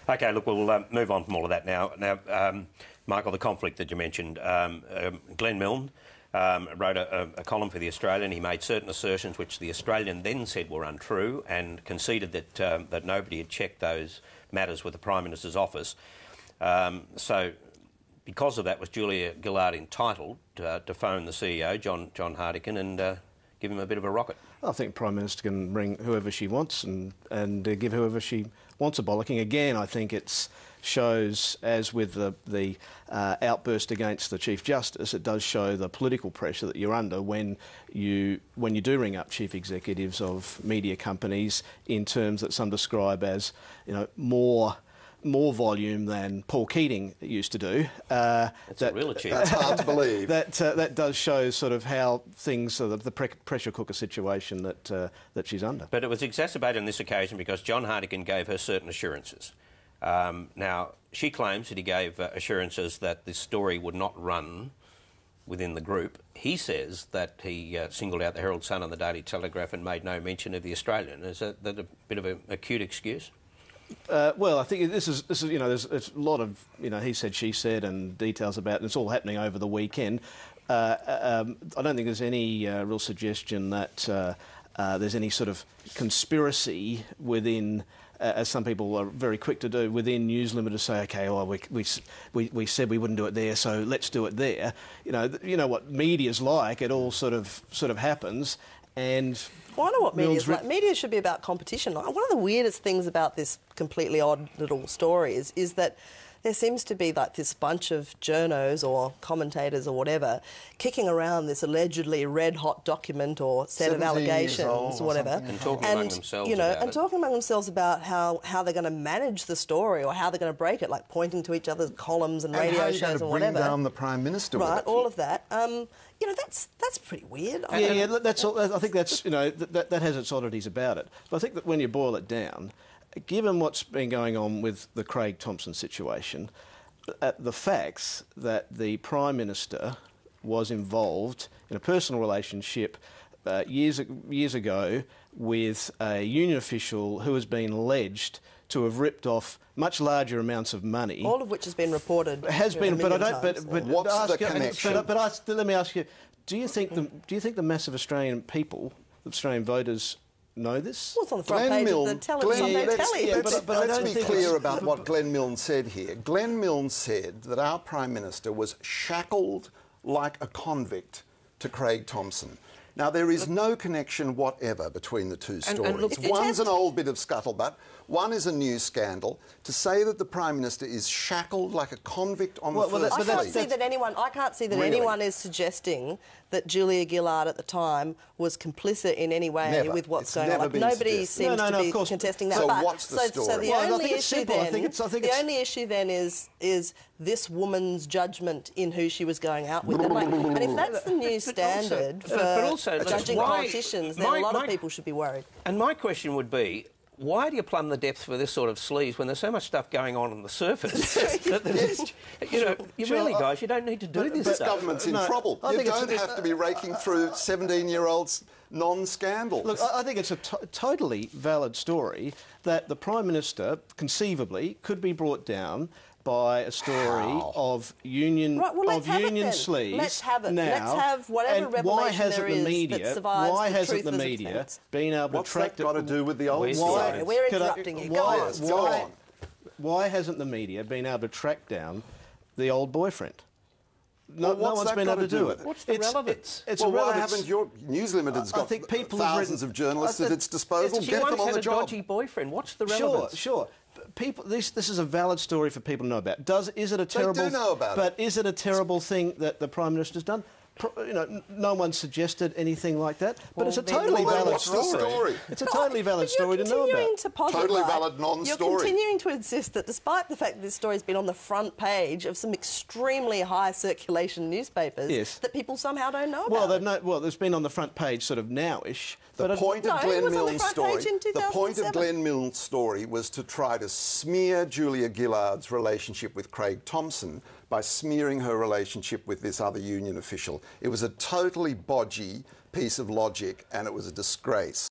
OK, look, we'll move on from all of that now. Michael, the conflict that you mentioned, Glenn Milne wrote a column for The Australian. He made certain assertions which The Australian then said were untrue and conceded that nobody had checked those matters with the Prime Minister's office. So, because of that, was Julia Gillard entitled to phone the CEO, John Hartigan, and give him a bit of a rocket? I think the Prime Minister can ring whoever she wants and give whoever she wants a bollocking. Again, I think it shows, as with the outburst against the Chief Justice, it does show the political pressure that you're under when you do ring up chief executives of media companies in terms that some describe as, more volume than Paul Keating used to do. That's a real achievement. That's hard to believe. That does show sort of how things, the pressure cooker situation that she's under. But it was exacerbated on this occasion because John Hartigan gave her certain assurances. Now, she claims that he gave assurances that this story would not run within the group. He says that he singled out the Herald Sun and the Daily Telegraph and made no mention of the Australian. Is that a bit of a cute excuse? Well, I think this is there's a lot of he said, she said, and details about it. And it's all happening over the weekend. I don't think there's any real suggestion that there's any sort of conspiracy within, as some people are very quick to do, within News Limited to say, OK, well, we said we wouldn't do it there, so let's do it there. You know what media's like. It all sort of happens. And well, I know what media's like. Media should be about competition. One of the weirdest things about this completely odd little story is that there seems to be like this bunch of journos or commentators or whatever kicking around this allegedly red-hot document or set of allegations or whatever. And talking among themselves talking among themselves about how they're going to manage the story or how they're going to break it, like pointing to each other's columns and radio shows and whatever. Bring down the Prime Minister with right, it. all of that. That's pretty weird. Yeah, that's all. I think that's that has its oddities about it. But I think that when you boil it down, given what's been going on with the Craig Thomson situation, the facts that the Prime Minister was involved in a personal relationship years ago with a union official who has been alleged to have ripped off much larger amounts of money. All of which has been reported. Has been, but I don't. But what's the connection? Let me ask you: Do you think the mass of Australian people, Australian voters, know this? Well, it's on the front page of the telly. Let's be clear about what Glenn Milne said here. Glenn Milne said that our Prime Minister was shackled like a convict to Craig Thomson. Now, there is no connection whatever between the two stories. One's an old bit of scuttlebutt, one is a new scandal. To say that the Prime Minister is shackled like a convict on the first I can't see that anyone is suggesting that Julia Gillard at the time was complicit in any way with what's going on. Like, nobody seems to be contesting that. So what's the story? So the only issue then is this woman's judgment in who she was going out with. And if that's the new standard for judging politicians, then a lot of people should be worried. And my question would be, why do you plumb the depths for this sort of sleaze when there's so much stuff going on the surface? Really, guys, you don't need to do this This stuff. government's in trouble. You don't have to be raking through 17-year-olds' non-scandals. Look, I think it's a totally valid story that the Prime Minister, conceivably, could be brought down by a story of union sleaze. Let's have it. Now, let's have whatever revelation there is that survives why the hasn't truth the as media defence. been able What's to track that got to do with the old story? We're interrupting you. Go on. Why hasn't the media been able to track down the old boyfriend? No one's been able to do it. What's the relevance? Why haven't your News Limited's got thousands of journalists at its disposal? Get them on the job. She once had a dodgy boyfriend. What's the relevance? Sure. People, this is a valid story for people to know about. Is it a terrible? They do know about it. But is it a terrible thing that the Prime Minister's done? No one suggested anything like that. But it's a totally valid story. It's a totally valid story to know about. Totally valid non-story. You're continuing to insist that despite the fact that this story's been on the front page of some extremely high circulation newspapers, that people somehow don't know about. Well, it's been on the front page sort of now-ish. The point of Glenn Milne's story was to try to smear Julia Gillard's relationship with Craig Thomson by smearing her relationship with this other union official. It was a totally bodgy piece of logic and it was a disgrace.